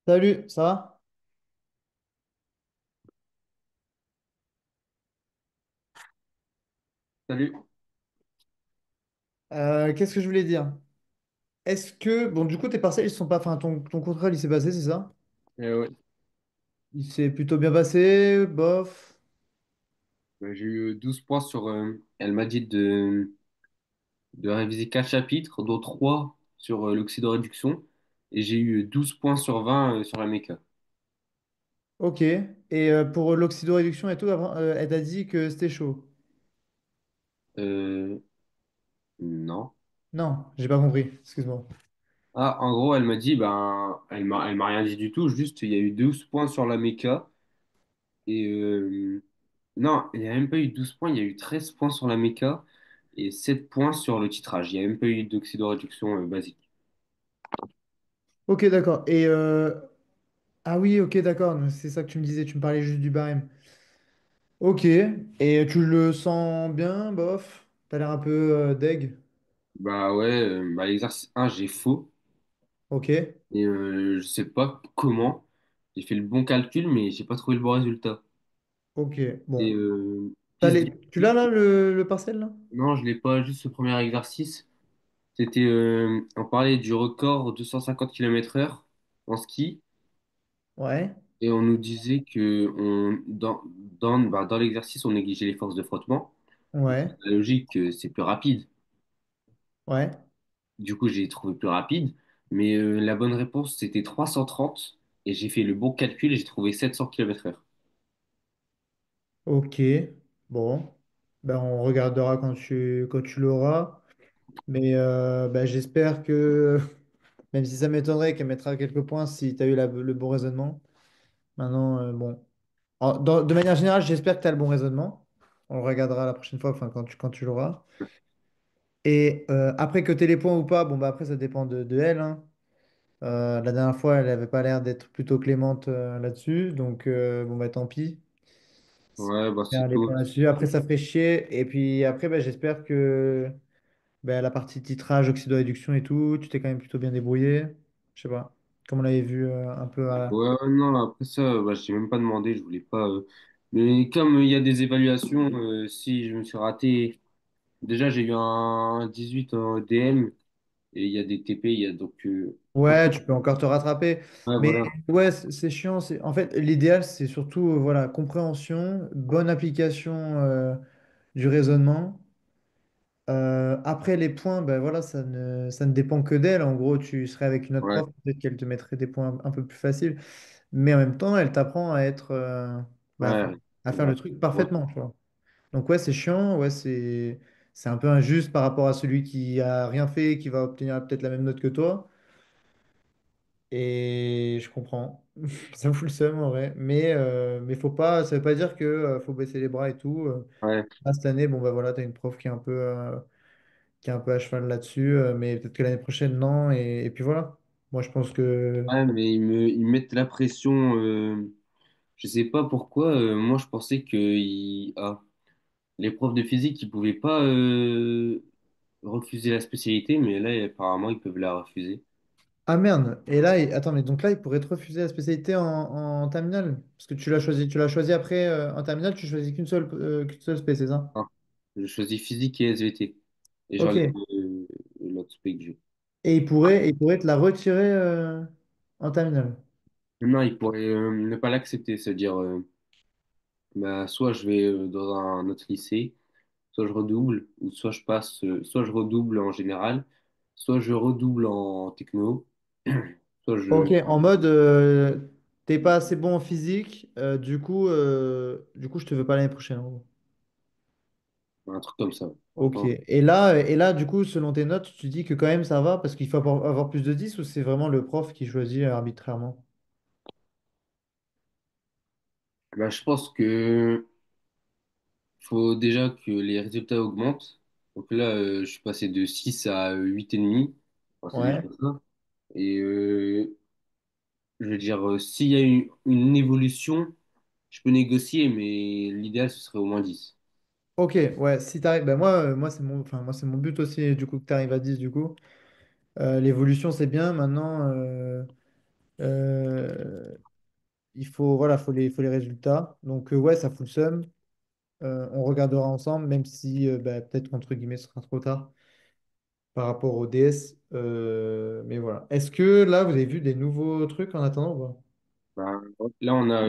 Salut, ça va? Salut. Qu'est-ce que je voulais dire? Est-ce que, bon, du coup, tes partiels, ils sont pas, enfin, ton contrôle, il s'est passé, c'est ça? Ouais. Il s'est plutôt bien passé, bof. J'ai eu 12 points sur. Elle m'a dit de réviser 4 chapitres, dont 3 sur l'oxydoréduction. Et j'ai eu 12 points sur 20 sur la méca. Ok. Et pour l'oxydoréduction et tout, avant, elle t'a dit que c'était chaud. Euh, non. Non, j'ai pas compris, excuse-moi. Ah, en gros, elle m'a dit, ben, elle m'a rien dit du tout. Juste, il y a eu 12 points sur la méca. Et non, il n'y a même pas eu 12 points, il y a eu 13 points sur la méca et 7 points sur le titrage. Il n'y a même pas eu d'oxydoréduction basique. Ok, d'accord. Et ah oui, ok, d'accord. C'est ça que tu me disais, tu me parlais juste du barème. Ok. Et tu le sens bien, bof? T'as l'air un peu deg. Bah ouais, bah, l'exercice 1, j'ai faux. Ok. Et je sais pas comment. J'ai fait le bon calcul, mais j'ai pas trouvé le bon résultat. Ok. Et Bon. piste Tu l'as difficile. là, le partiel là? Non, je l'ai pas. Juste ce premier exercice. C'était, on parlait du record 250 km/h en ski. Ouais. Et on nous disait que dans l'exercice, on négligeait les forces de frottement. Donc, Ouais. la logique, c'est plus rapide. Ouais. Du coup, j'ai trouvé plus rapide. Mais la bonne réponse, c'était 330. Et j'ai fait le bon calcul et j'ai trouvé 700 km/h. Ok, bon, ben, on regardera quand tu l'auras. Mais ben, j'espère que, même si ça m'étonnerait qu'elle mettra quelques points si tu as eu le bon raisonnement. Maintenant, bon. De manière générale, j'espère que tu as le bon raisonnement. On le regardera la prochaine fois, enfin, quand tu l'auras. Et après que tu aies les points ou pas, bon, bah, après, ça dépend de elle, hein. La dernière fois, elle avait pas l'air d'être plutôt clémente là-dessus. Donc, bon, bah, tant pis. Ouais, bah c'est Faire les points tout. là-dessus. Après, ça ferait chier. Et puis après, ben, j'espère que ben, la partie titrage, oxydoréduction et tout, tu t'es quand même plutôt bien débrouillé. Je sais pas. Comme on l'avait vu un peu à... Ouais, non, après ça, bah, j'ai même pas demandé, je voulais pas. Mais comme il y a des évaluations, si je me suis raté, déjà j'ai eu un 18 en DM et il y a des TP, il y a donc. Ouais, tu peux encore te rattraper. Ouais, Mais voilà. ouais, c'est chiant. En fait, l'idéal, c'est surtout voilà, compréhension, bonne application du raisonnement. Après, les points, ben, voilà, ça ne dépend que d'elle. En gros, tu serais avec une autre Ouais, prof, peut-être qu'elle te mettrait des points un peu plus faciles. Mais en même temps, elle t'apprend à être, bah, ouais. à faire Bah, le truc ouais, parfaitement, tu vois. Donc ouais, c'est chiant, ouais, c'est un peu injuste par rapport à celui qui a rien fait et qui va obtenir peut-être la même note que toi. Et je comprends. Ça me fout le seum en vrai. Mais faut pas, ça veut pas dire que faut baisser les bras et tout. ouais. Là, cette année, bon bah voilà, t'as une prof qui est un peu à cheval là-dessus, mais peut-être que l'année prochaine, non. Et puis voilà. Moi, je pense que Ouais, mais ils mettent la pression. Je sais pas pourquoi. Moi, je pensais que les profs de physique, ils pouvaient pas refuser la spécialité, mais là, apparemment, ils peuvent la refuser. ah merde, et là, attends, mais donc là, il pourrait te refuser la spécialité en terminale? Parce que tu l'as choisi après en terminale, tu choisis qu'une seule spé, c'est ça? Ah, je choisis physique et SVT. Et Ok. j'enlève Et l'autre spé que j'ai. il pourrait te la retirer en terminale. Non, ils pourraient ne pas l'accepter, c'est-à-dire, bah, soit je vais dans un autre lycée, soit je redouble, ou soit je passe, soit je redouble en général, soit je redouble en techno, soit Ok, je... en mode, t'es pas assez bon en physique, du coup, je te veux pas l'année prochaine, en gros. Un truc comme ça. Ok. Franchement. Et là, du coup, selon tes notes, tu dis que quand même ça va parce qu'il faut avoir plus de 10 ou c'est vraiment le prof qui choisit arbitrairement? Bah, je pense que faut déjà que les résultats augmentent. Donc là, je suis passé de 6 à 8,5. Enfin, c'est déjà Ouais. ça. Et je veux dire, s'il y a une évolution, je peux négocier, mais l'idéal, ce serait au moins 10. Ok, ouais, si t'arrives, ben moi c'est moi c'est mon but aussi du coup que tu arrives à 10 du coup. L'évolution c'est bien maintenant. Euh, il faut, voilà, faut les résultats. Donc, ouais, ça fout le seum. On regardera ensemble, même si bah, peut-être qu'entre guillemets, ce sera trop tard par rapport au DS. Mais voilà. Est-ce que là, vous avez vu des nouveaux trucs en attendant ou pas? Bah, là, on a,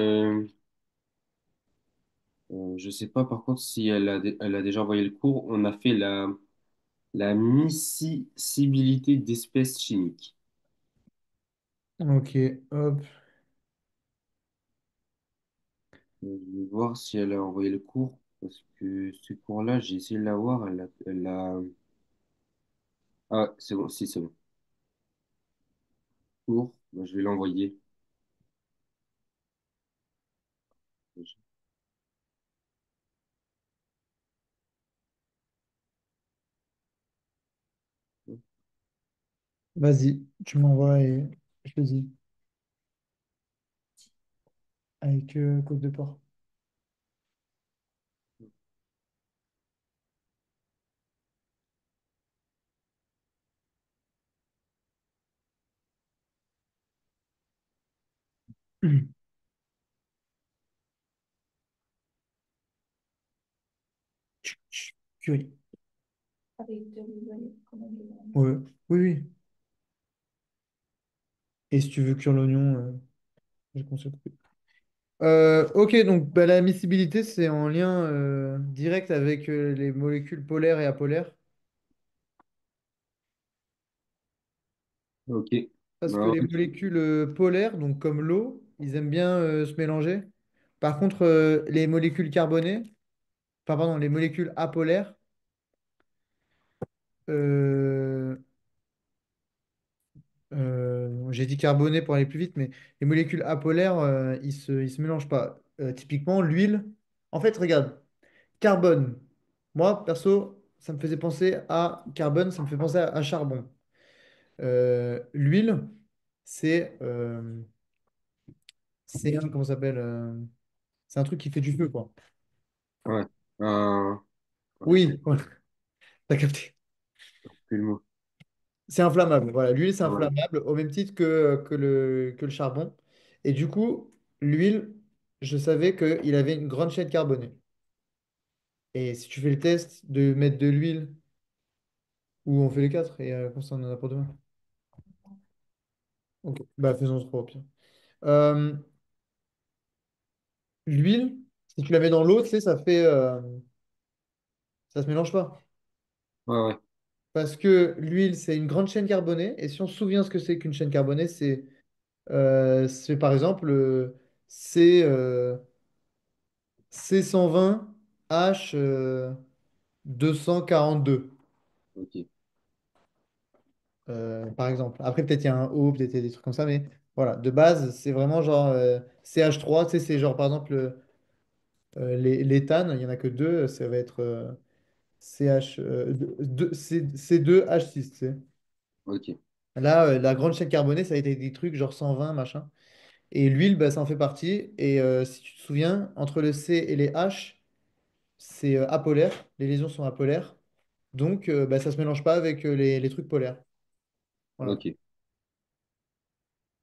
je sais pas par contre si elle a déjà envoyé le cours. On a fait la miscibilité d'espèces chimiques. Ok, hop. Je vais voir si elle a envoyé le cours. Parce que ce cours-là, j'ai essayé de l'avoir. Ah, c'est bon, si, c'est bon. Cours, bah, je vais l'envoyer. Vas-y, tu m'envoies et je te dis. Avec Côte de Port. Curie. Ouais. Oui, oui. Et si tu veux cuire l'oignon, j'ai conseillé de couper. Ok, donc bah, la miscibilité, c'est en lien direct avec les molécules polaires et apolaires. Ok. Parce que Bah, les molécules polaires, donc comme l'eau, ils aiment bien se mélanger. Par contre, les molécules carbonées, enfin pardon, les molécules apolaires, euh, j'ai dit carbonées pour aller plus vite, mais les molécules apolaires, ils se mélangent pas. Typiquement, l'huile. En fait, regarde, carbone. Moi, perso, ça me faisait penser à carbone, ça me fait penser à charbon. L'huile, c'est comment ça s'appelle c'est un truc qui fait du feu, quoi. ouais. Euh, ouais, Oui, voilà, t'as capté. plus le mot. C'est inflammable. Voilà, l'huile, c'est Ouais. inflammable au même titre que le charbon. Et du coup, l'huile, je savais qu'il avait une grande chaîne carbonée. Et si tu fais le test de mettre de l'huile, ou on fait les quatre, et comme ça, on en a pour demain. Ok, bah faisons trois au pire. Euh, L'huile, si tu la mets dans l'eau, tu sais, ça se mélange pas. Ouais, ouais. Parce que l'huile, c'est une grande chaîne carbonée. Et si on se souvient ce que c'est qu'une chaîne carbonée, c'est par exemple C, C120 H 242, Ok. par exemple. Après, peut-être il y a un O, peut-être il y a des trucs comme ça, mais voilà. De base, c'est vraiment genre CH3, tu sais, c'est genre par exemple l'éthane, il n'y en a que deux, ça va être CH, C2H6, tu sais. Ok. Là, la grande chaîne carbonée, ça a été des trucs genre 120 machin. Et l'huile, bah, ça en fait partie. Et si tu te souviens, entre le C et les H, c'est apolaire. Les liaisons sont apolaires. Donc, bah, ça ne se mélange pas avec les trucs polaires. Voilà. Ok.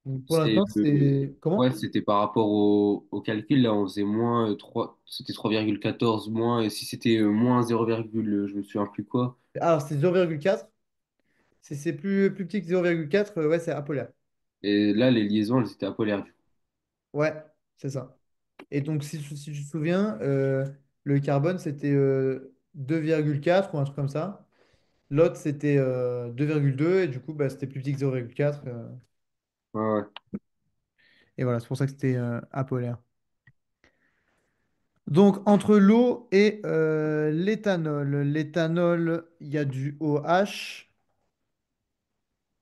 Donc, pour C'est l'instant, c'est... ouais, Comment? c'était par rapport au calcul. Là, on faisait moins 3 c'était 3,14 moins. Et si c'était moins 0, je me souviens plus quoi. Alors, c'est 0,4. Si c'est plus petit que 0,4, ouais, c'est apolaire. Et là, les liaisons, elles étaient apolaires. Ouais, c'est ça. Et donc, si tu te souviens, le carbone, c'était 2,4 ou un truc comme ça. L'autre, c'était 2,2 et du coup, bah, c'était plus petit que 0,4. Ouais, ouais. Et voilà, c'est pour ça que c'était apolaire. Donc, entre l'eau et l'éthanol, il y a du OH.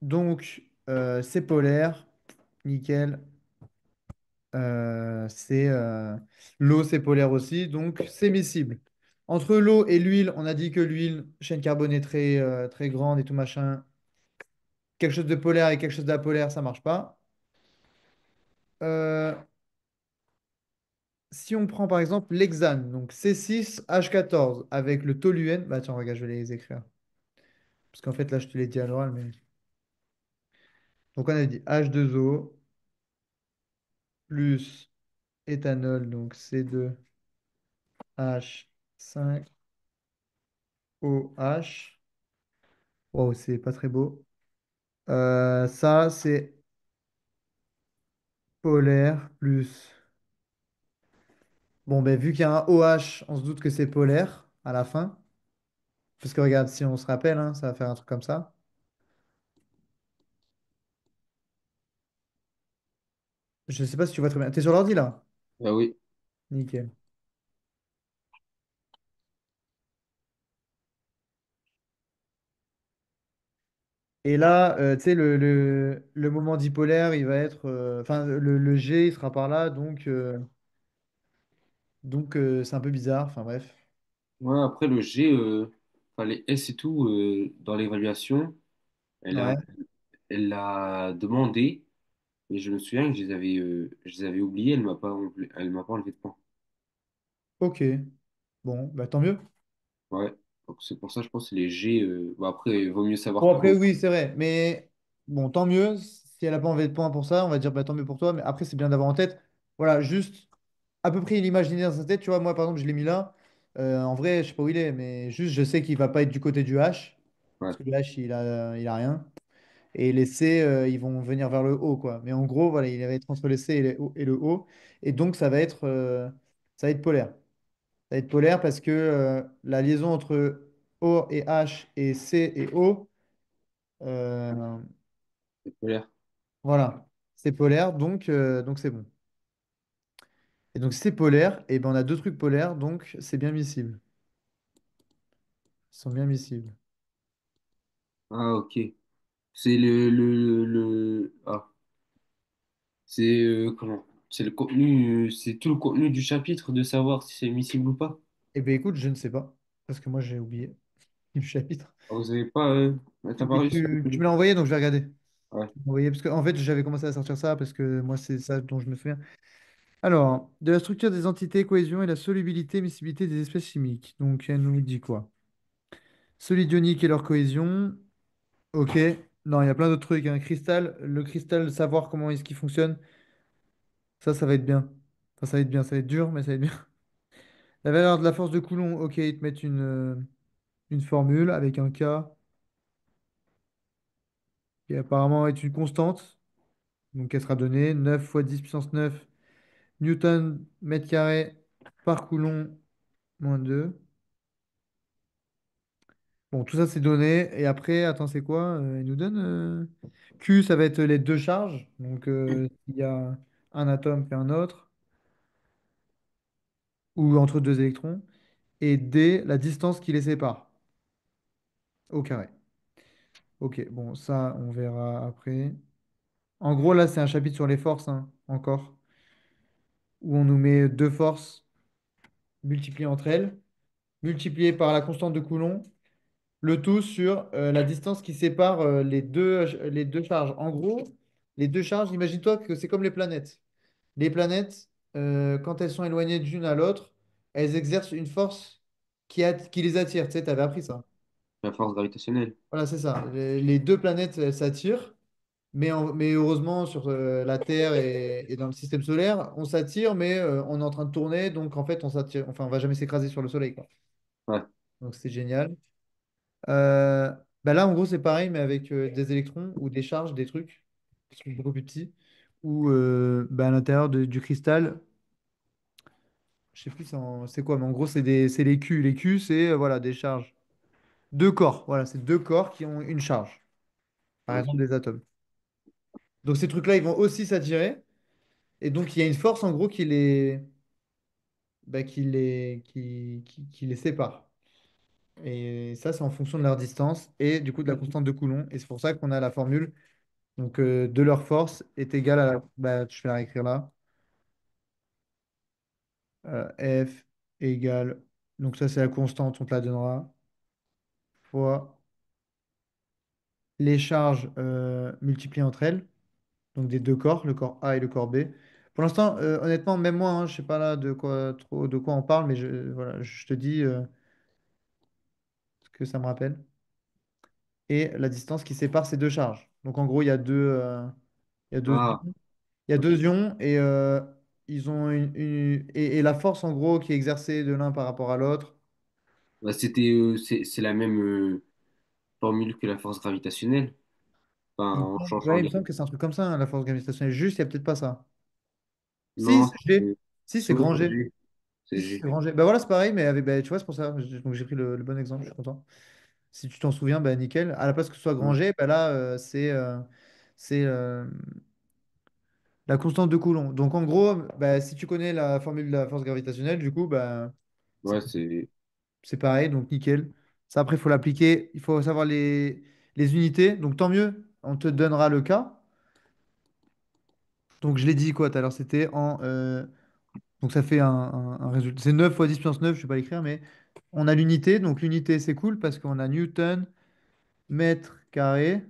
Donc, c'est polaire. Nickel. L'eau, c'est polaire aussi. Donc, c'est miscible. Entre l'eau et l'huile, on a dit que l'huile, chaîne carbonée très, très grande et tout machin. Quelque chose de polaire et quelque chose d'apolaire, ça marche pas. Euh, Si on prend par exemple l'hexane, donc C6H14 avec le toluène, bah tiens, regarde, je vais les écrire. Parce qu'en fait, là, je te l'ai dit à l'oral, mais. Donc, on a dit H2O. plus éthanol, donc C2H5OH. Wow, c'est pas très beau. Ça, c'est polaire plus. Bon, ben, vu qu'il y a un OH, on se doute que c'est polaire à la fin. Parce que regarde, si on se rappelle, hein, ça va faire un truc comme ça. Je sais pas si tu vois très bien. T'es sur l'ordi là? Ah oui. Nickel. Et là, tu sais, le moment dipolaire, il va être. Enfin, le G, il sera par là, donc c'est un peu bizarre. Enfin, bref. Ouais, après le G, enfin, les S et tout, dans l'évaluation, elle a, Ouais. elle l'a demandé, et je me souviens que je les avais oubliés, elle m'a pas enlevé de points. Ok. Bon, bah tant mieux. Ouais, donc c'est pour ça, je pense que les G, bon, après, il vaut mieux savoir Bon, après, que. oui, c'est vrai. Mais bon, tant mieux. Si elle n'a pas enlevé de points pour ça, on va dire bah, tant mieux pour toi. Mais après, c'est bien d'avoir en tête. Voilà, juste à peu près l'imaginer dans sa tête. Tu vois, moi, par exemple, je l'ai mis là. En vrai, je sais pas où il est, mais juste, je sais qu'il va pas être du côté du H. Ouais, Parce que le H, il a rien. Et les C, ils vont venir vers le haut, quoi. Mais en gros, voilà, il va être entre les C et le O. Et donc, ça va être polaire. Ça va être polaire parce que la liaison entre O et H et C et O, euh, c'est polaire. voilà, c'est polaire, donc c'est bon. Et donc, si c'est polaire, et ben on a deux trucs polaires, donc c'est bien miscible. Ils sont bien miscibles. Ah, ok. C'est c'est comment? C'est le contenu, c'est tout le contenu du chapitre de savoir si c'est miscible ou pas. Eh bien, écoute, je ne sais pas, parce que moi, j'ai oublié le chapitre. Ah, vous avez pas, t'as pas Mais réussi à tu le- me l'as envoyé, donc je vais regarder. Ouais. Tu m'as envoyé, parce que, en fait, j'avais commencé à sortir ça, parce que moi, c'est ça dont je me souviens. Alors, de la structure des entités, cohésion et la solubilité, miscibilité des espèces chimiques. Donc, elle nous dit quoi? Solide ionique et leur cohésion. Ok. Non, il y a plein d'autres trucs. Un cristal, le cristal, savoir comment est-ce qu'il fonctionne, ça va être bien. Enfin, ça va être bien, ça va être dur, mais ça va être bien. La valeur de la force de Coulomb, ok, ils te mettent une formule avec un K qui apparemment est une constante. Donc, elle sera donnée 9 fois 10 puissance 9 newton mètre carré par Coulomb moins 2. Bon, tout ça, c'est donné. Et après, attends, c'est quoi? Il nous donne Q, ça va être les deux charges. Donc, il y a un atome et un autre, ou entre deux électrons. Et D, la distance qui les sépare, au carré. Ok, bon, ça, on verra après. En gros, là, c'est un chapitre sur les forces, hein, encore, où on nous met deux forces multipliées entre elles, multipliées par la constante de Coulomb, le tout sur la distance qui sépare les deux charges. En gros, les deux charges, imagine-toi que c'est comme les planètes. Les planètes, quand elles sont éloignées d'une à l'autre, elles exercent une force qui les attire. Tu sais, tu avais appris ça. La force gravitationnelle. Voilà, c'est ça. Les deux planètes, elles s'attirent. Mais heureusement, sur la Terre et dans le système solaire, on s'attire, mais on est en train de tourner. Donc, en fait, on s'attire. Enfin, on va jamais s'écraser sur le Soleil, quoi. Ouais. Donc, c'est génial. Euh, Bah là, en gros, c'est pareil, mais avec des électrons ou des charges, des trucs qui sont beaucoup plus petits. Ou bah, à l'intérieur du cristal, je sais plus c'est quoi, mais en gros, c'est les Q. Les Q, c'est voilà, des charges. Deux corps, voilà, c'est deux corps qui ont une charge, par Ok. exemple des atomes. Donc ces trucs-là, ils vont aussi s'attirer. Et donc, il y a une force, en gros, qui les sépare. Et ça, c'est en fonction de leur distance et du coup de la constante de Coulomb. Et c'est pour ça qu'on a la formule. Donc, de leur force est égale à je vais la réécrire là. F égale. Donc, ça, c'est la constante, on te la donnera. Fois les charges multipliées entre elles. Donc, des deux corps, le corps A et le corps B. Pour l'instant, honnêtement, même moi, hein, je sais pas là de quoi on parle, mais voilà, je te dis ce que ça me rappelle. Et la distance qui sépare ces deux charges. Donc, en gros, il y a deux Ah, ions. Il y a Ok. deux ions et ils ont et la force en gros qui est exercée de l'un par rapport à l'autre. Bah, c'est la même formule que la force gravitationnelle, enfin, en changeant Ouais, il me les. semble que c'est un truc comme ça, hein, la force gravitationnelle. Juste, il n'y a peut-être pas ça. Si, Non, c'est G. Si, c'est ouais, grand c'est G. G. Si, C'est si, G. c'est grand G. Bah voilà, c'est pareil, mais avec, bah, tu vois, c'est pour ça. Donc j'ai pris le bon exemple, je suis content. Si tu t'en souviens, bah nickel. À la place que ce soit grand Ouais, G, bah là, c'est la constante de Coulomb. Donc en gros, bah, si tu connais la formule de la force gravitationnelle, du coup, bah, c'est ouais, c'est. c'est pareil, donc nickel. Ça, après, il faut l'appliquer. Il faut savoir les unités. Donc tant mieux, on te donnera le cas. Donc je l'ai dit quoi tout à l'heure, c'était en... donc ça fait un résultat. C'est 9 fois 10 puissance 9, je ne vais pas l'écrire, mais on a l'unité. Donc l'unité, c'est cool parce qu'on a Newton, mètre carré,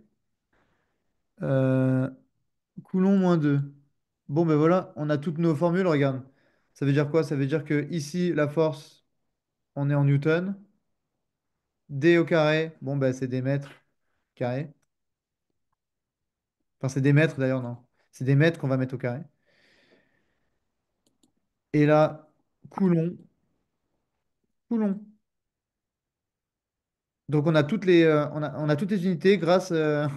euh, Coulomb moins 2. Bon, ben voilà, on a toutes nos formules, regarde. Ça veut dire quoi? Ça veut dire que ici, la force, on est en Newton. D au carré, bon, ben c'est des mètres carrés. Enfin, c'est des mètres d'ailleurs, non. C'est des mètres qu'on va mettre au carré. Et là, Coulomb, Coulomb. Donc on a toutes les unités grâce à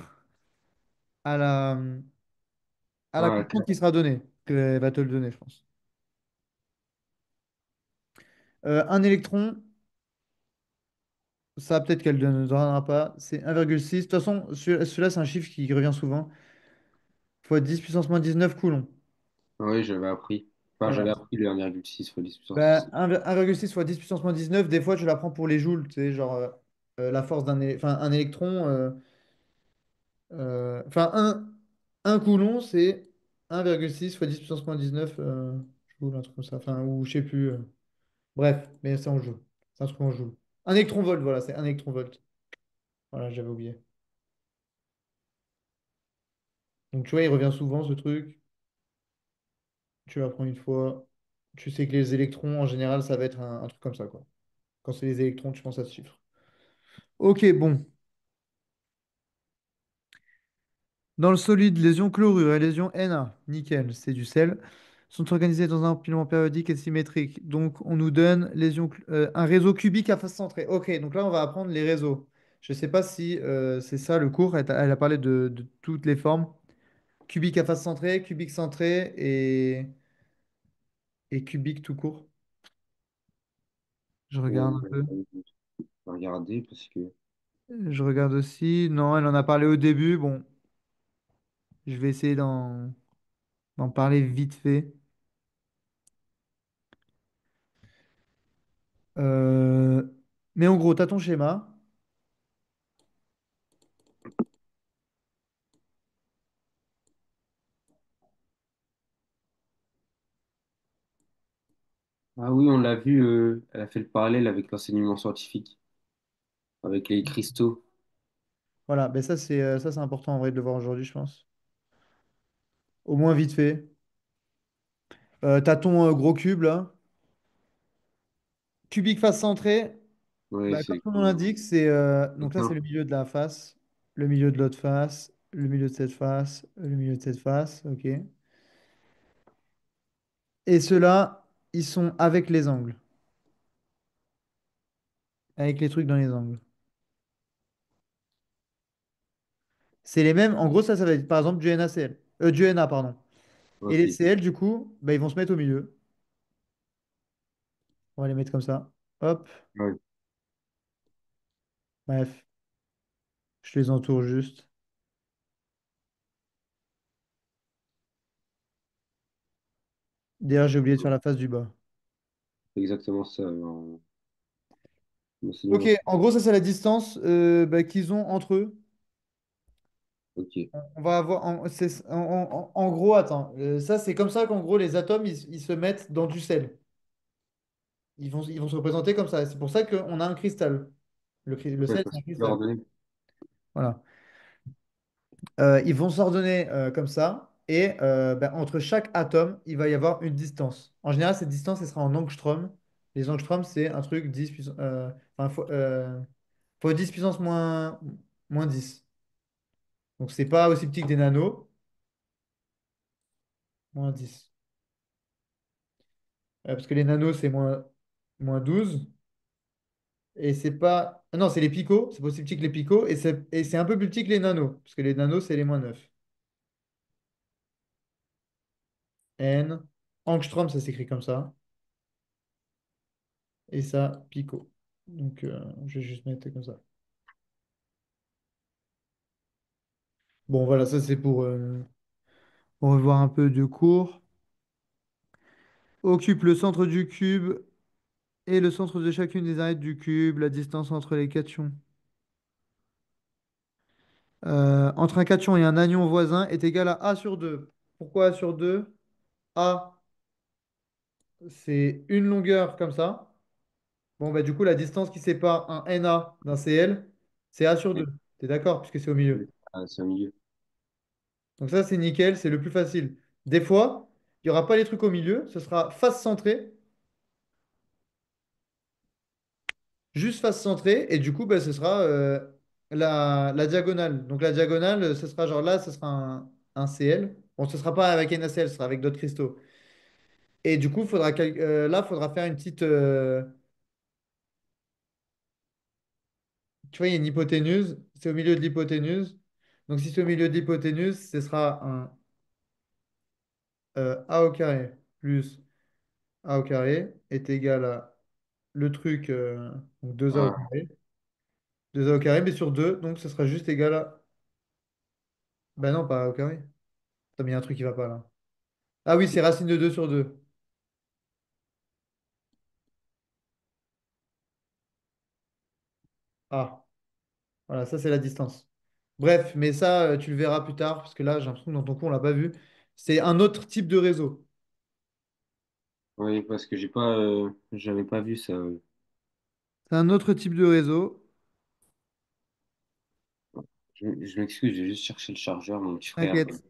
la Ah, constante qui sera donnée, qu'elle va te le donner, je pense. Un électron, ça peut-être qu'elle ne donnera pas, c'est 1,6. De toute façon, celui-là, c'est un chiffre qui revient souvent. Fois 10 puissance moins 19 coulombs. oui, j'avais appris. Enfin, j'avais Voilà. appris le 1,6 fois 10 puissance Ben, 6. 1,6 fois 10 puissance moins 19, des fois, tu la prends pour les joules, tu sais, genre la force enfin, un électron. Enfin, un coulomb, c'est 1,6 fois 10 puissance moins 19 joules, un truc comme ça. Enfin, ou je sais plus. Bref, mais ça, on joue. C'est un truc en joue. Un électron-volt, voilà, c'est un électron-volt. Voilà, j'avais oublié. Donc, tu vois, il revient souvent, ce truc. Tu l'apprends une fois. Tu sais que les électrons, en général, ça va être un truc comme ça, quoi. Quand c'est les électrons, tu penses à ce chiffre. Ok, bon. Dans le solide, les ions chlorure et les ions Na, nickel, c'est du sel, sont organisés dans un empilement périodique et symétrique. Donc, on nous donne un réseau cubique à face centrée. Ok, donc là, on va apprendre les réseaux. Je ne sais pas si c'est ça le cours. Elle a parlé de toutes les formes. Cubique à face centrée, cubique centré et cubique tout court. Je regarde un peu. On va regarder parce que. Je regarde aussi. Non, elle en a parlé au début. Bon, je vais essayer d'en parler vite fait. Euh, Mais en gros, tu as ton schéma. Ah oui, on l'a vu, elle a fait le parallèle avec l'enseignement scientifique, avec les cristaux. Voilà, ben ça c'est important en vrai de le voir aujourd'hui, je pense. Au moins vite fait. T'as ton gros cube là. Cubique face centrée, Oui, bah, comme c'est son nom comme l'indique, donc là c'est un. le milieu de la face, le milieu de l'autre face, le milieu de cette face, le milieu de cette face, ok. Et ceux-là, ils sont avec les angles, avec les trucs dans les angles. C'est les mêmes, en gros ça va être par exemple du NaCl, du Na, pardon. Et Ok. les Cl du coup, bah, ils vont se mettre au milieu. On va les mettre comme ça. Hop, Ouais, bref, je les entoure juste. D'ailleurs, j'ai oublié de faire la face du bas. c'est exactement ça en Ok, enseignement. en gros, ça c'est la distance bah, qu'ils ont entre eux. Ok. On va avoir, en gros, attends, ça c'est comme ça qu'en gros les atomes ils se mettent dans du sel. Ils vont se représenter comme ça. C'est pour ça qu'on a un cristal. Le Ouais, sel, parce c'est un que tu cristal. ordonné. Voilà. Ils vont s'ordonner comme ça. Et bah, entre chaque atome, il va y avoir une distance. En général, cette distance, elle sera en angstrom. Les angstroms, c'est un truc 10 puissance, enfin, fois 10 puissance moins 10. Donc, c'est pas aussi petit que des nanos. moins 10. Parce que les nanos, c'est moins 12. Et c'est pas. Non, c'est les picots. C'est pas aussi petit que les picots. Et c'est un peu plus petit que les nanos. Parce que les nanos, c'est les moins 9. N. Angstrom, ça s'écrit comme ça. Et ça, picot. Donc, je vais juste mettre comme ça. Bon, voilà, ça c'est pour revoir un peu de cours. Occupe le centre du cube et le centre de chacune des arêtes du cube, la distance entre les cations. Entre un cation et un anion voisin est égale à A sur 2. Pourquoi A sur 2? A, c'est une longueur comme ça. Bon, bah, du coup, la distance qui sépare un Na d'un Cl, c'est A sur Ouais. 2. T'es d'accord? Puisque c'est au milieu. Ah, c'est au milieu. Donc ça, c'est nickel, c'est le plus facile. Des fois, il n'y aura pas les trucs au milieu, ce sera face centrée, juste face centrée, et du coup, bah, ce sera la diagonale. Donc la diagonale, ce sera genre là, ce sera un Cl. Bon, ce sera pas avec NaCl, ce sera avec d'autres cristaux. Et du coup, là, il faudra faire une petite. Tu vois, il y a une hypoténuse, c'est au milieu de l'hypoténuse. Donc si c'est au milieu de l'hypoténuse, ce sera un A au carré plus A au carré est égal à le truc, donc 2A au Ah, carré. 2A au carré, mais sur 2 donc ce sera juste égal à. Ben non, pas A au carré. T'as mis un truc qui va pas là. Ah oui, c'est racine de 2 sur 2. Ah, voilà, ça c'est la distance. Bref, mais ça, tu le verras plus tard, parce que là, j'ai l'impression que dans ton cours, on l'a pas vu. C'est un autre type de réseau. oui, parce que j'avais pas vu ça. C'est un autre type de réseau. Je m'excuse, j'ai juste cherché le chargeur, mon petit frère. T'inquiète.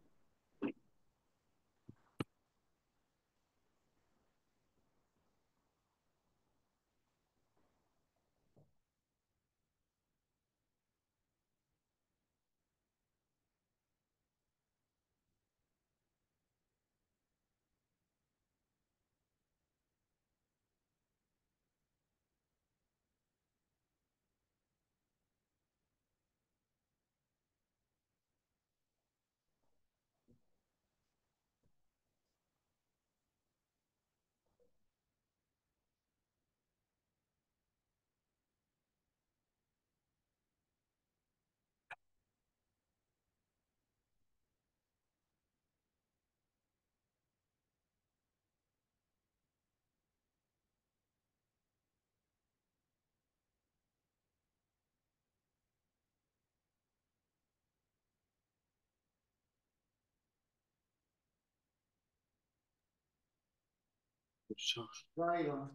Charge. J'arrive, hein.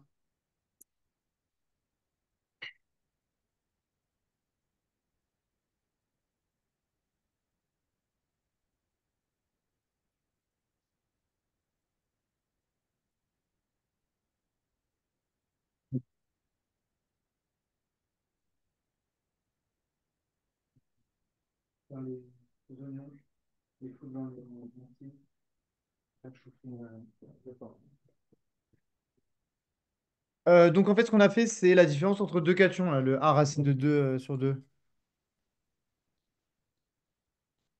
Dans les oignons, les fous dans les lentilles, la chou-fleur, le porc. Donc en fait, ce qu'on a fait, c'est la différence entre deux cations, là, le A racine de 2 sur 2.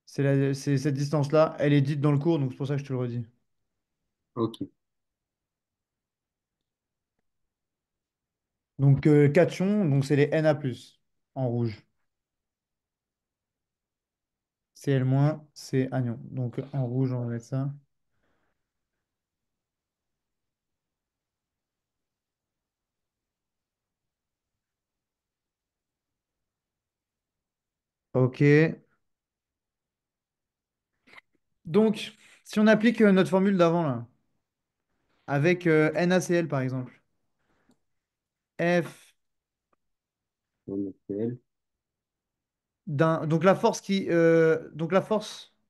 C'est cette distance-là. Elle est dite dans le cours, donc c'est pour ça que je te le redis. Ok. Donc cation, donc c'est les Na+, en rouge. Cl-, c'est anion. Donc en rouge, on va mettre ça. Ok. Donc, si on applique notre formule d'avant, là, avec NaCl par exemple, F NaCl, donc la force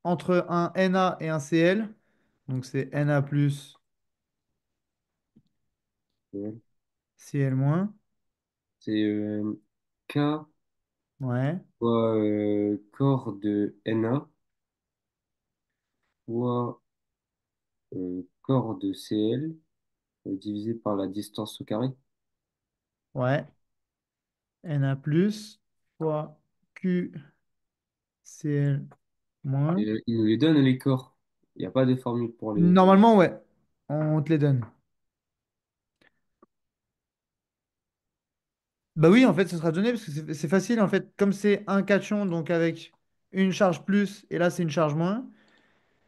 entre un Na et un Cl, donc c'est Na plus Cl. Cl-. C'est K Ouais. fois corps de Na fois Corps de Cl divisé par la distance au carré. Ouais. Na plus fois QCl moins. Et, il nous les donne les corps. Il n'y a pas de formule pour les. Normalement, ouais. On te les donne. Bah oui, en fait, ce sera donné parce que c'est facile. En fait, comme c'est un cation, donc avec une charge plus, et là, c'est une charge moins,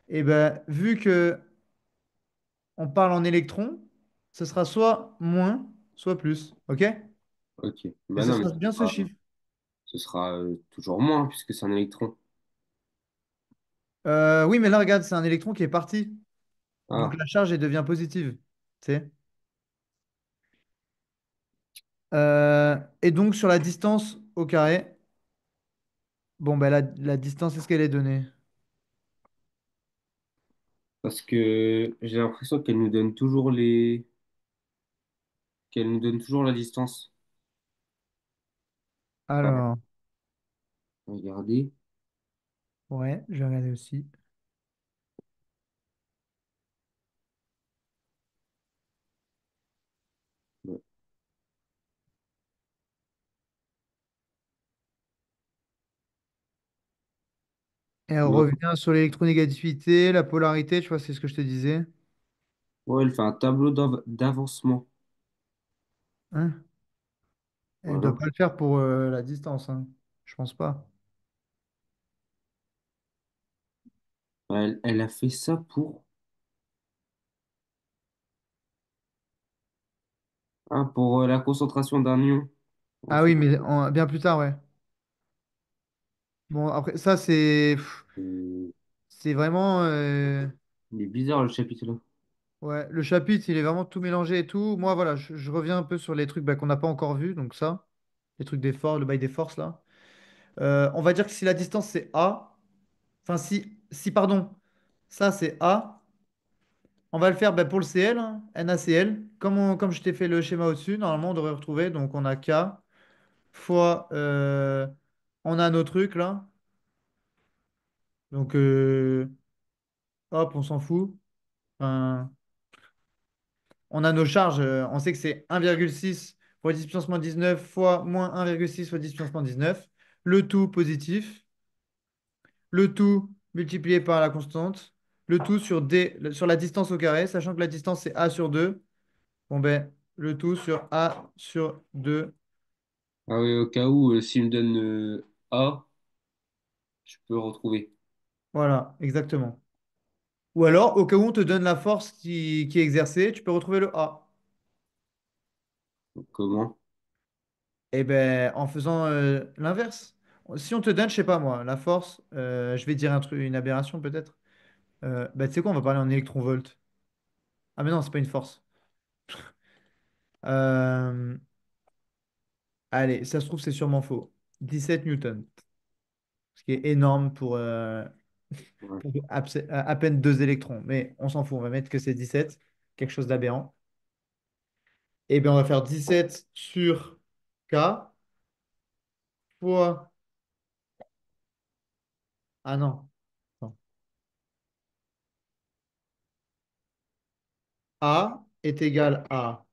et ben vu que on parle en électrons, ce sera soit moins, soit plus. OK? Ok. Et Bah ce non, mais sera bien ce chiffre. ce sera toujours moins puisque c'est un électron. Oui, mais là, regarde, c'est un électron qui est parti. Donc Ah, la charge, elle devient positive. Tu sais? Et donc sur la distance au carré, bon, ben la distance, est-ce qu'elle est donnée? parce que j'ai l'impression qu'elle nous donne toujours la distance. Ah, Alors, regardez. ouais, je vais regarder aussi. Ouais. Et elle Non. revient sur l'électronégativité, la polarité, tu vois, c'est ce que je te disais. Ouais, elle fait un tableau d'avancement. Hein? Elle ne doit Voilà. pas le faire pour la distance, hein. Je pense pas. Elle a fait ça pour la concentration d'un ion. Ouais, Ah c'est oui, bon. mais bien plus tard, ouais. Bon, après, ça, Euh, c'est vraiment. il est bizarre le chapitre là. Ouais, le chapitre, il est vraiment tout mélangé et tout. Moi, voilà, je reviens un peu sur les trucs bah, qu'on n'a pas encore vus, donc ça, les trucs des forces, le bail des forces, là. On va dire que si la distance, c'est A, enfin, pardon, ça, c'est A, on va le faire bah, pour le CL, hein, NaCl. Comme je t'ai fait le schéma au-dessus, normalement, on devrait retrouver. Donc, on a K fois. On a nos trucs, là. Donc, hop, on s'en fout. Enfin, on a nos charges. On sait que c'est 1,6 fois 10 puissance moins 19 fois moins 1,6 fois 10 puissance moins 19. Le tout positif. Le tout multiplié par la constante. Le tout sur D, sur la distance au carré, sachant que la distance, c'est A sur 2. Bon, ben, le tout sur A sur 2. Ah oui, au cas où, s'il me donne A, je peux retrouver. Voilà, exactement. Ou alors, au cas où on te donne la force qui est exercée, tu peux retrouver le A. Donc, comment? Et ben, en faisant l'inverse. Si on te donne, je sais pas moi, la force, je vais dire un truc, une aberration peut-être. Bah, tu sais quoi, on va parler en électron-volt. Ah, mais non, c'est pas une force. Euh, Allez, ça se trouve, c'est sûrement faux. 17 newtons, ce qui est énorme Ouais. pour à peine 2 électrons. Mais on s'en fout, on va mettre que c'est 17, quelque chose d'aberrant. Et bien, on va faire 17 sur K fois. Ah non. Attends. A est égal à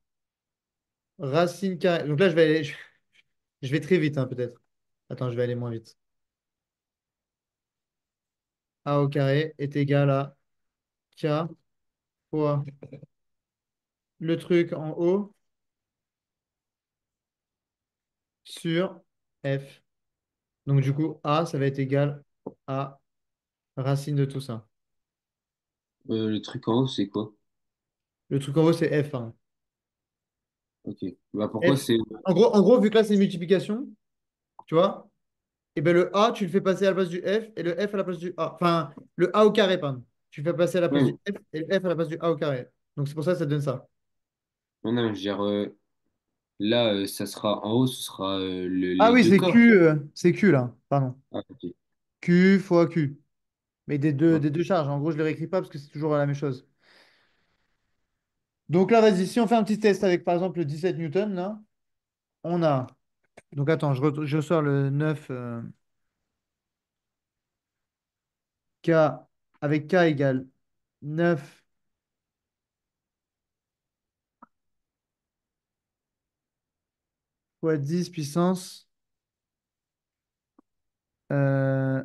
racine carrée. Donc là, je vais très vite, hein, peut-être. Attends, je vais aller moins vite. A au carré est égal à K fois le truc en haut sur F. Donc du coup, A, ça va être égal à racine de tout ça. Le truc en haut, c'est quoi? Le truc en haut, c'est F, hein. Ok. Bah pourquoi F. c'est. En gros, vu que là, c'est une multiplication, tu vois, et ben le A, tu le fais passer à la place du F et le F à la place du A. Enfin, le A au carré, pardon. Tu le fais passer à la place du Ouais, F et le F à la place du A au carré. Donc c'est pour ça que ça donne ça. mais non, je veux dire, là, ça sera en haut, ce sera Ah les oui, deux corps. C'est Q là, pardon. Ah, ok. Q fois Q. Mais Ouais. des deux charges. En gros, je ne les réécris pas parce que c'est toujours la même chose. Donc là, vas-y, si on fait un petit test avec par exemple le 17 newton, là, on a. Donc attends, je sors le 9 K avec K égale 9. fois 10 puissance. euh,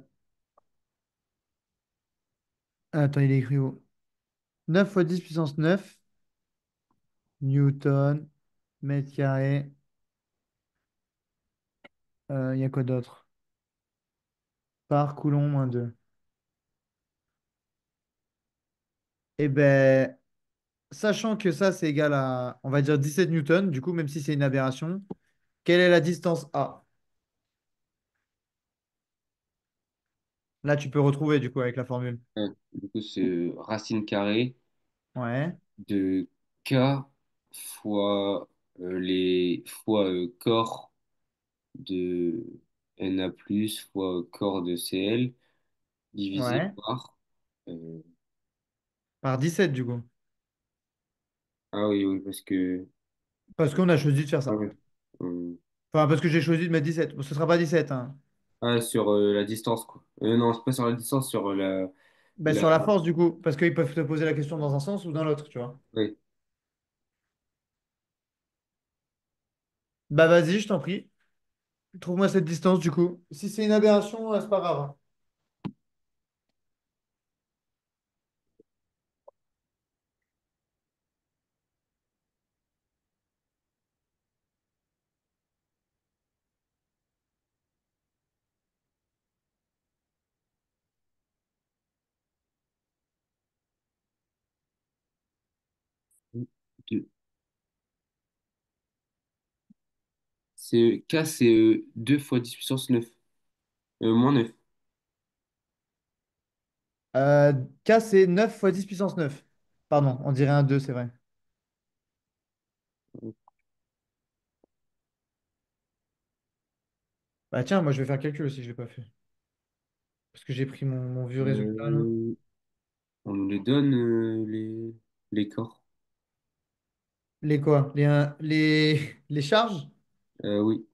Attends, il est écrit où? 9 fois 10 puissance 9 Newton, mètre carré. Il y a quoi d'autre? Par Coulomb moins 2. Eh ben, sachant que ça, c'est égal à, on va dire 17 newtons, du coup, même si c'est une aberration, quelle est la distance A? Là, tu peux retrouver, du coup, avec la formule. Du coup, c'est racine carrée Ouais, de K fois corps de Na plus fois corps de Cl divisé ouais. par euh, Par 17, du coup. ah oui, oui, parce que Parce qu'on a choisi de faire ah, ça. ouais. Euh, Enfin, parce que j'ai choisi de mettre 17. Bon, ce sera pas 17, hein. sur la distance quoi. Non, c'est pas sur la distance, sur Ben, la sur la force, du coup. Parce qu'ils peuvent te poser la question dans un sens ou dans l'autre, tu vois. oui. Bah, vas-y, je t'en prie. Trouve-moi cette distance, du coup. Si c'est une aberration, c'est pas grave, hein. Deux. K, c'est 2 fois 10 puissance 9. Moins 9. Euh, K, c'est 9 fois 10 puissance 9. Pardon, on dirait un 2, c'est vrai. Bah tiens, moi je vais faire le calcul aussi, je l'ai pas fait. Parce que j'ai pris mon vieux résultat là. Euh, on nous les donne, les corps. Les quoi? Les charges? Oui.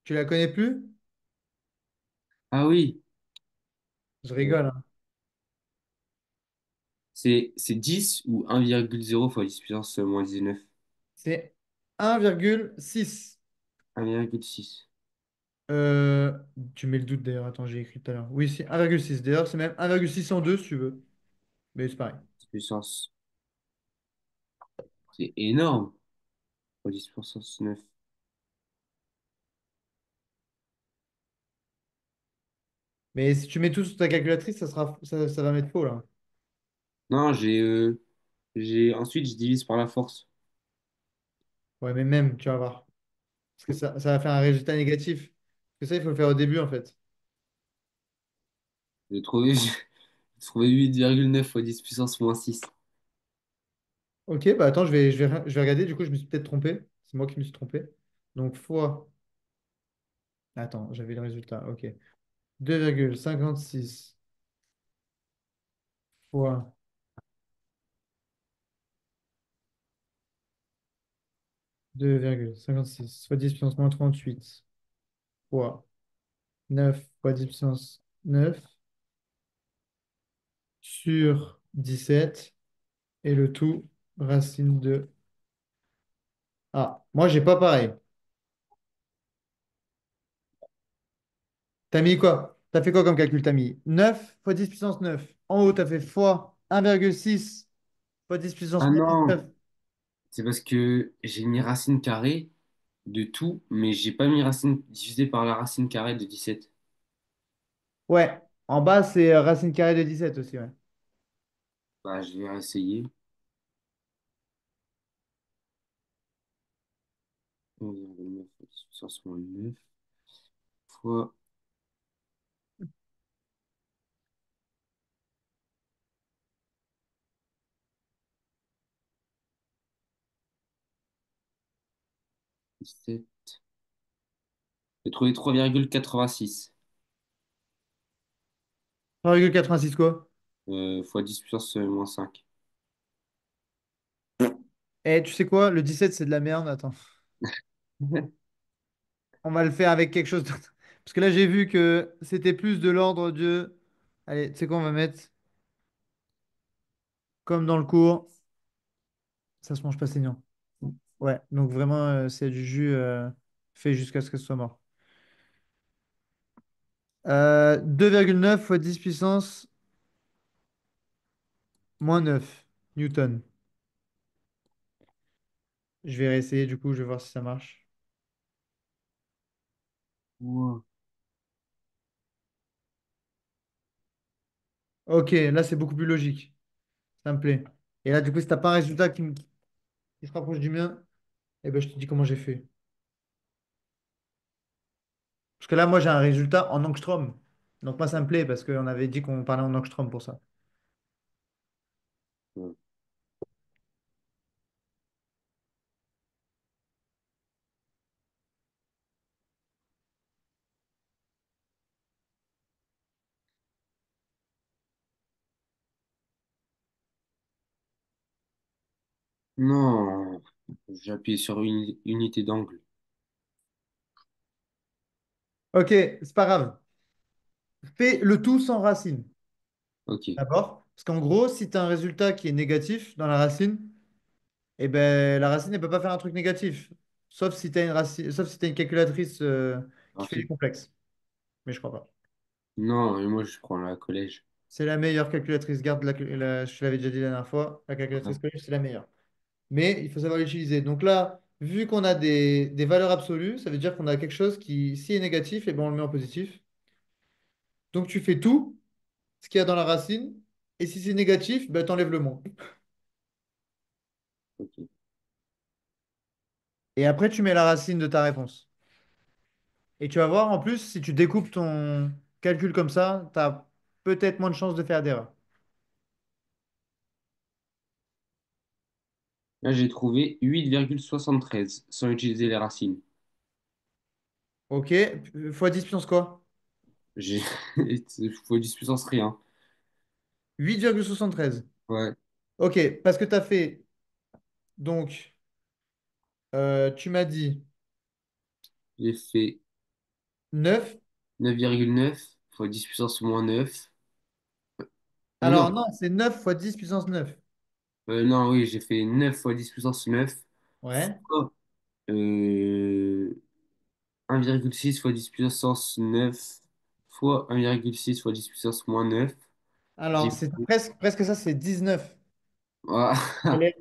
Tu la connais plus? Ah oui. Je Euh, rigole, hein. c'est 10 ou 1,0 fois 10 puissance moins 19. C'est 1,6. 1,6. Euh, Tu mets le doute d'ailleurs, attends, j'ai écrit tout à l'heure. Oui, c'est 1,6. D'ailleurs, c'est même 1,602 si tu veux. Mais c'est pareil. Puissance. C'est énorme. Fois 10 puissance 9. Mais si tu mets tout sur ta calculatrice, ça va mettre faux là. Non, ensuite, je divise par la force. Ouais, mais même, tu vas voir. Parce que ça va faire un résultat négatif. Parce que ça, il faut le faire au début en fait. J'ai trouvé, j'ai trouvé 8,9 fois 10 puissance moins 6. Ok, bah attends, je vais regarder. Du coup, je me suis peut-être trompé. C'est moi qui me suis trompé. Donc, fois. Attends, j'avais le résultat. Ok. 2,56 fois 2,56 fois 10 puissance moins 38 fois 9 fois 10 puissance 9 sur 17 et le tout racine de. Ah, moi, j'ai pas pareil. T'as mis quoi? T'as fait quoi comme calcul? T'as mis 9 fois 10 puissance 9. En haut, t'as fait fois 1,6 fois 10 puissance Ah moins non, 19. c'est parce que j'ai mis racine carrée de tout, mais j'ai pas mis racine divisée par la racine carrée de 17. Ouais, en bas, c'est racine carrée de 17 aussi, ouais. Bah, je vais essayer. 1,9 fois 10 puissance moins 9 fois 17. J'ai trouvé 3,86 3,86 quoi? fois 10 puissance moins 5. Eh, tu sais quoi? Le 17, c'est de la merde. Attends. On va le faire avec quelque chose d'autre. Parce que là, j'ai vu que c'était plus de l'ordre de. Allez, tu sais quoi, on va mettre comme dans le cours. Ça se mange pas saignant. Ouais, donc vraiment, c'est du jus fait jusqu'à ce que ce soit mort. 2,9 fois 10 puissance moins 9 Newton. Je vais réessayer du coup, je vais voir si ça marche. Wow. Ok, là c'est beaucoup plus logique. Ça me plaît. Et là, du coup, si t'as pas un résultat qui se rapproche du mien, eh ben, je te dis comment j'ai fait. Parce que là, moi, j'ai un résultat en angstrom. Donc moi, ça me plaît parce qu'on avait dit qu'on parlait en angstrom pour ça. Ouais. Non, j'ai appuyé sur une unité d'angle. Ok, c'est pas grave. Fais le tout sans racine. Ok, D'abord. Parce qu'en gros, si tu as un résultat qui est négatif dans la racine, eh ben, la racine ne peut pas faire un truc négatif. Sauf si tu as une racine, sauf si tu une calculatrice qui fait les graphique. complexes. Mais je crois pas. Non, et moi je prends la collège. C'est la meilleure calculatrice. Garde je te l'avais déjà dit la dernière fois. La Ouais. calculatrice collège, c'est la meilleure. Mais il faut savoir l'utiliser. Donc là, vu qu'on a des valeurs absolues, ça veut dire qu'on a quelque chose qui, si est négatif, eh ben, on le met en positif. Donc tu fais tout ce qu'il y a dans la racine. Et si c'est négatif, ben, tu enlèves le moins. Ok. Et après, tu mets la racine de ta réponse. Et tu vas voir, en plus, si tu découpes ton calcul comme ça, tu as peut-être moins de chances de faire d'erreur. Là j'ai trouvé 8,73 sans utiliser les racines. Ok, fois 10 puissance quoi? J'ai faut 10 puissance rien. 8,73. Ouais, Ok, parce que tu as fait, donc, tu m'as dit j'ai fait 9. 9,9 fois 10 puissance moins 9. Non, Alors non, c'est 9 fois 10 puissance 9. non, oui, j'ai fait 9 fois 10 puissance 9 Ouais. fois 1,6 fois 10 puissance 9 fois 1,6 fois 10 puissance moins 9. Alors, J'ai... c'est presque ça, c'est 19. Ah,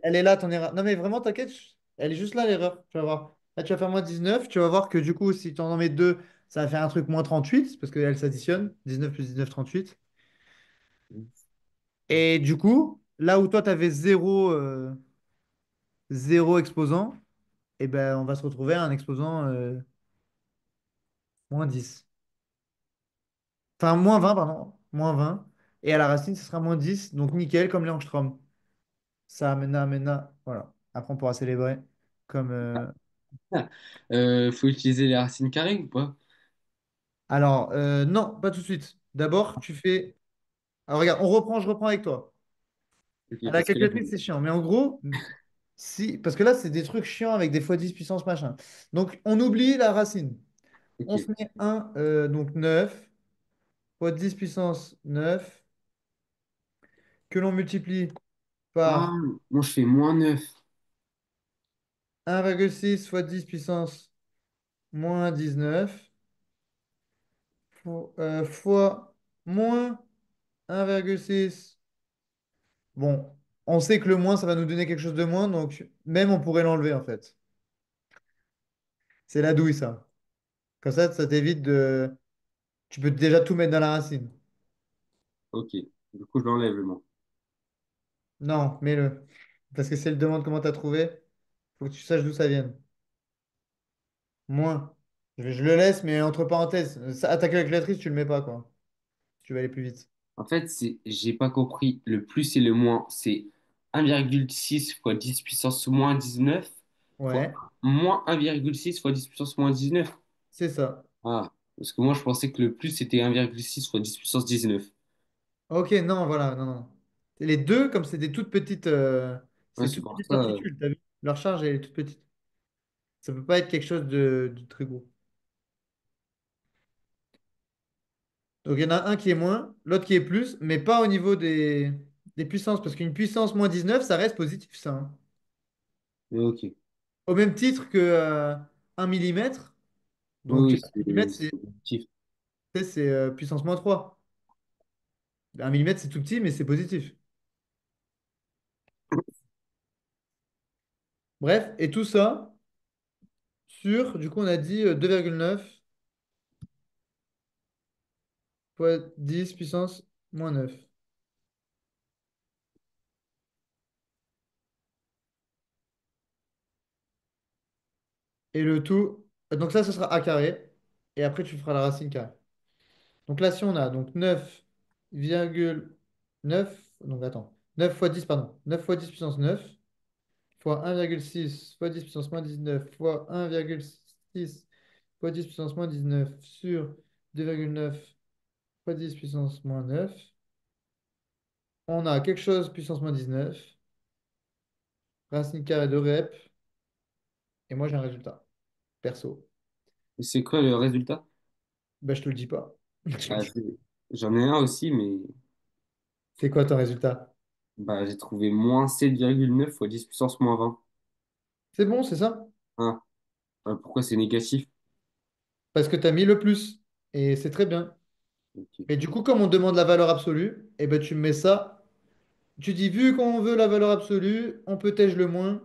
Elle est là, ton erreur. Non, mais vraiment, t'inquiète, elle est juste là, l'erreur. Tu vas voir. Là, tu vas faire moins 19. Tu vas voir que du coup, si tu en mets 2, ça va faire un truc moins 38, parce qu'elle s'additionne. 19 plus 19, 38. Et du coup, là où toi, tu avais 0 exposant, eh ben, on va se retrouver à un exposant moins 10. Enfin, moins 20 pardon. Moins 20. Et à la racine, ce sera moins 10. Donc, nickel, comme les angstroms. Ça amena. Voilà. Après, on pourra célébrer comme. Faut utiliser les racines carrées ou pas? Alors, non, pas tout de suite. D'abord, tu fais. Alors, regarde, je reprends avec toi. Ok, À la parce que là, calculatrice, c'est chiant. Mais en gros, si. Parce que là, c'est des trucs chiants avec des fois 10 puissance machin. Donc, on oublie la racine. ok. On se met un donc 9 fois 10 puissance 9 que l'on multiplie Ah, par moi je fais moins 9. 1,6 fois 10 puissance moins 19 fois moins 1,6. Bon, on sait que le moins, ça va nous donner quelque chose de moins, donc même on pourrait l'enlever en fait. C'est la douille, ça. Comme ça t'évite de. Tu peux déjà tout mettre dans la racine. Ok, du coup je l'enlève le moins. Non, mets-le. Parce que si elle demande comment t'as trouvé, faut que tu saches d'où ça vient. Moins. Je le laisse, mais entre parenthèses, à ta calculatrice, tu le mets pas, quoi. Tu vas aller plus vite. En fait, j'ai pas compris. Le plus et le moins, c'est 1,6 fois 10 puissance moins 19 fois Ouais, moins 1,6 fois 10 puissance moins 19. c'est ça. Ah, parce que moi je pensais que le plus c'était 1,6 fois 10 puissance 19. Ok, non, voilà, non, non. Les deux, comme c'est des toutes petites, Ouais, c'est c'est toutes pour petites ça. particules, t'as vu? Leur charge, elle est toute petite. Ça peut pas être quelque chose de très gros. Donc il y en a un qui est moins, l'autre qui est plus, mais pas au niveau des puissances, parce qu'une puissance moins 19 ça reste positif, ça, hein. Ok. Au même titre que 1 millimètre. Oui, Donc oui, 1 millimètre, c'est positif. c'est puissance moins 3. 1 millimètre, c'est tout petit, mais c'est positif. Bref, et tout ça sur, du coup, on a dit 2,9 fois 10 puissance moins 9. Et le tout, donc ça, ce sera a carré. Et après, tu feras la racine carrée. Donc là, si on a donc 9,9, donc attends, 9 fois 10 pardon, 9 fois 10 puissance 9 fois 1,6 fois 10 puissance moins 19 fois 1,6 fois 10 puissance moins 19 sur 2,9 fois 10 puissance moins 9, on a quelque chose puissance moins 19, racine carrée de rep, et moi j'ai un résultat, perso. Et c'est quoi le résultat? Ben, je te le dis pas. Bah, j'en ai un aussi, mais C'est quoi ton résultat? bah, j'ai trouvé moins 7,9 fois 10 puissance moins 20. C'est bon, c'est ça? Ah, pourquoi c'est négatif? Parce que tu as mis le plus, et c'est très bien. Ok, Et du coup, comme on demande la valeur absolue, et ben tu me mets ça. Tu dis, vu qu'on veut la valeur absolue, on peut tège le moins.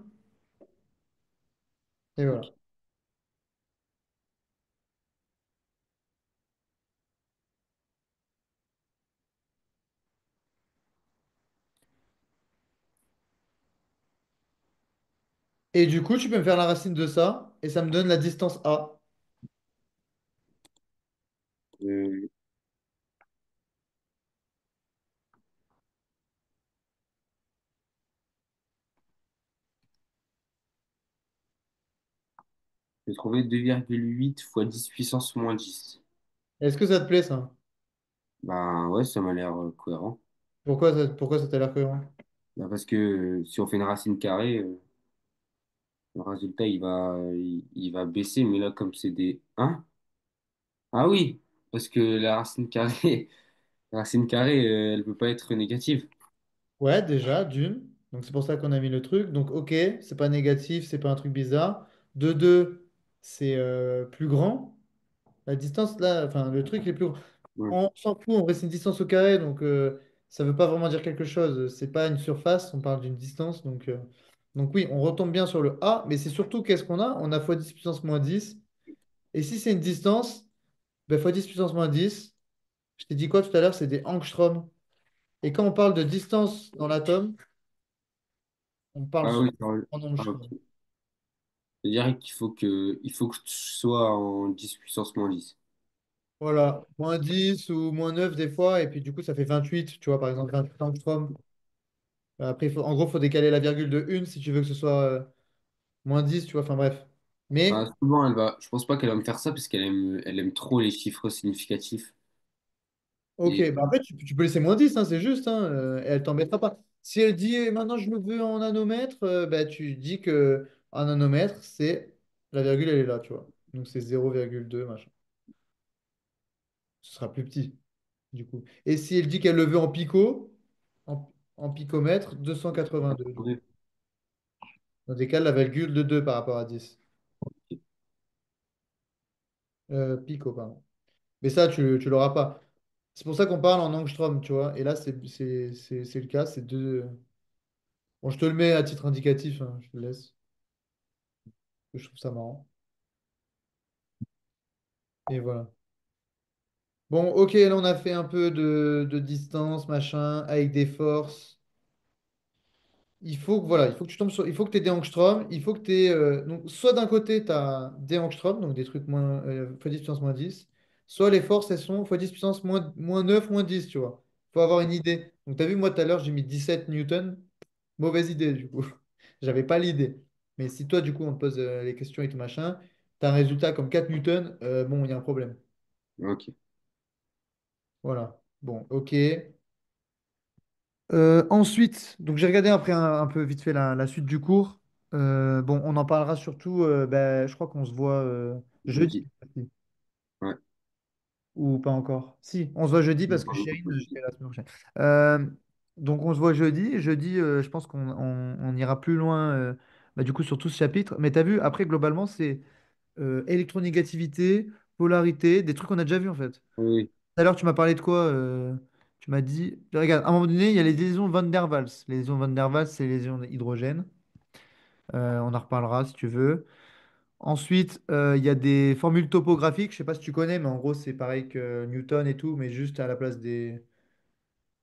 Et ok. voilà. Et du coup, tu peux me faire la racine de ça, et ça me donne la distance A. Euh, j'ai trouvé 2,8 fois 10 puissance moins 10. Est-ce que ça te plaît, ça? Bah ouais, ça m'a l'air cohérent. Pourquoi ça t'a l'air cohérent? Bah, parce que si on fait une racine carrée, le résultat il va baisser, mais là comme c'est des 1, ah oui, parce que la racine carrée, la racine carrée, elle peut pas être négative. Ouais, déjà, d'une. Donc c'est pour ça qu'on a mis le truc. Donc ok, c'est pas négatif, c'est pas un truc bizarre. De deux, c'est plus grand. La distance, là, enfin, le truc est plus grand. Ouais. On s'en fout, on reste une distance au carré, donc ça veut pas vraiment dire quelque chose. C'est pas une surface, on parle d'une distance. Donc oui, on retombe bien sur le A, mais c'est surtout qu'est-ce qu'on a? On a fois 10 puissance moins 10. Et si c'est une distance, ben, fois 10 puissance moins 10, je t'ai dit quoi tout à l'heure? C'est des angstroms. Et quand on parle de distance dans l'atome, on parle Ah souvent oui, en ah, ok. angstroms. C'est-à-dire il faut que tu sois en 10 puissance moins 10. Voilà, moins 10 ou moins 9 des fois, et puis du coup ça fait 28, tu vois, par exemple 28 angstroms. Après, en gros, il faut décaler la virgule de une si tu veux que ce soit moins 10, tu vois, enfin bref. Bah, Mais, souvent, je pense pas qu'elle va me faire ça parce elle aime trop les chiffres significatifs. Et ok, bah après, tu peux laisser moins 10, hein, c'est juste, hein, et elle t'embêtera pas. Si elle dit, maintenant je le veux en nanomètres, bah, tu dis que en nanomètres, c'est la virgule, elle est là, tu vois. Donc c'est 0,2 machin. Ce sera plus petit, du coup. Et si elle dit qu'elle le veut en pico, en picomètre, 282, du coup. ouais, On décale la virgule de 2 par rapport à 10. Pico, pardon. Mais ça, tu l'auras pas. C'est pour ça qu'on parle en angstrom, tu vois. Et là, c'est le cas. C'est deux. Bon, je te le mets à titre indicatif, hein, je te le laisse. Je trouve ça marrant. Et voilà. Bon, ok, là, on a fait un peu de distance, machin, avec des forces. Il faut que tu tombes sur, il faut que tu aies des angstroms. Il faut que tu aies, donc, soit d'un côté, tu as des angstroms, donc des trucs moins, fois 10 puissance moins 10. Soit les forces, elles sont fois 10 puissance moins 9 moins 10, tu vois. Il faut avoir une idée. Donc, tu as vu, moi, tout à l'heure, j'ai mis 17 newtons. Mauvaise idée, du coup. J'avais pas l'idée. Mais si toi, du coup, on te pose les questions et tout machin, tu as un résultat comme 4 newtons, bon, il y a un problème. ok. Voilà. Bon, ok. Ensuite, donc j'ai regardé après un peu vite fait la suite du cours. Bon, on en parlera surtout, ben, je crois qu'on se voit jeudi. Jeudi. Ouais. Ou pas encore? Si, on se voit jeudi parce que Chérine, c'est la semaine prochaine. Donc on se voit jeudi. Jeudi, je pense qu'on ira plus loin. Bah, du coup, sur tout ce chapitre. Mais tu as vu, après, globalement, c'est électronégativité, polarité, des trucs qu'on a déjà vus en fait. Tout Oui, à l'heure, tu m'as parlé de quoi? Tu m'as dit. Regarde, à un moment donné, il y a les liaisons Van der Waals. Les liaisons Van der Waals, c'est les liaisons d'hydrogène. On en reparlera si tu veux. Ensuite, il y a des formules topographiques. Je sais pas si tu connais, mais en gros, c'est pareil que Newton et tout, mais juste à la place des.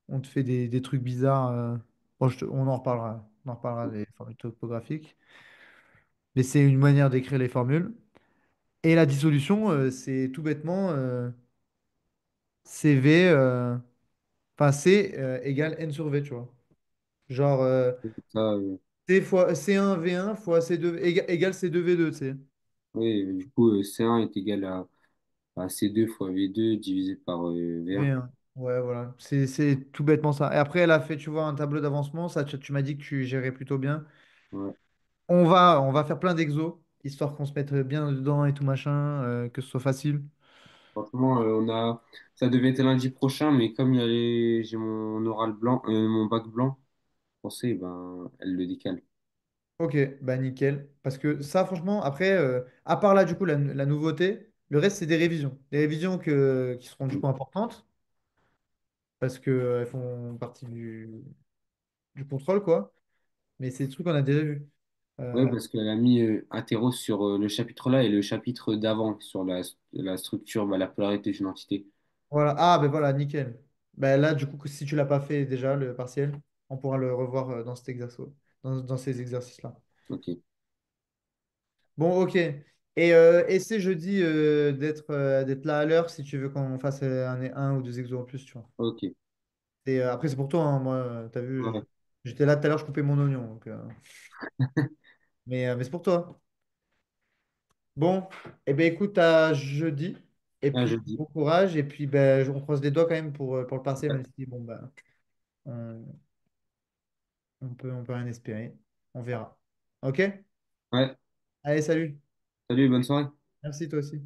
On te fait des trucs bizarres. Bon, on en reparlera. On en reparlera des formules topographiques. Mais c'est une manière d'écrire les formules. Et la dissolution, c'est tout bêtement CV, enfin C égale N sur V, tu vois. Genre ça, C fois C1 V1 fois C2 égale C2 V2, tu sais. oui, du coup, C1 est égal à C2 fois V2 divisé par V1. V1. Ouais, voilà. C'est tout bêtement ça. Et après, elle a fait, tu vois, un tableau d'avancement. Ça, tu m'as dit que tu gérais plutôt bien. Ouais. On va faire plein d'exos, histoire qu'on se mette bien dedans et tout machin, que ce soit facile. Franchement, ça devait être lundi prochain, mais comme j'ai mon oral blanc, mon bac blanc, français, ben, elle le décale. Ok, bah nickel. Parce que ça, franchement, après, à part là, du coup, la nouveauté, le reste, c'est des révisions. Des révisions qui seront du coup importantes, parce qu'elles font partie du contrôle, quoi. Mais c'est des trucs qu'on a déjà vus. Ouais, Euh, parce qu'elle a mis interro sur le chapitre là et le chapitre d'avant sur la structure, bah, la polarité d'une entité. voilà. Ah, ben voilà, nickel. Ben là, du coup, si tu l'as pas fait déjà, le partiel, on pourra le revoir dans cet exercice, dans ces exercices-là. Ok, Bon, ok. Et essaie jeudi d'être là à l'heure si tu veux qu'on fasse un ou deux exos en plus, tu vois. ok. Et après, c'est pour toi, hein. Moi, t'as vu, Ouais, j'étais là tout à l'heure, je coupais mon oignon. Mais c'est pour toi. Bon, eh ben écoute, à jeudi. Et ah, puis, jeudi. bon courage. Et puis, ben, on croise les doigts quand même pour le partiel, Ouais, même si, bon, ben, on, on peut rien espérer. On verra. Ok? ouais. Allez, salut. Salut, bonne soirée. Merci, toi aussi.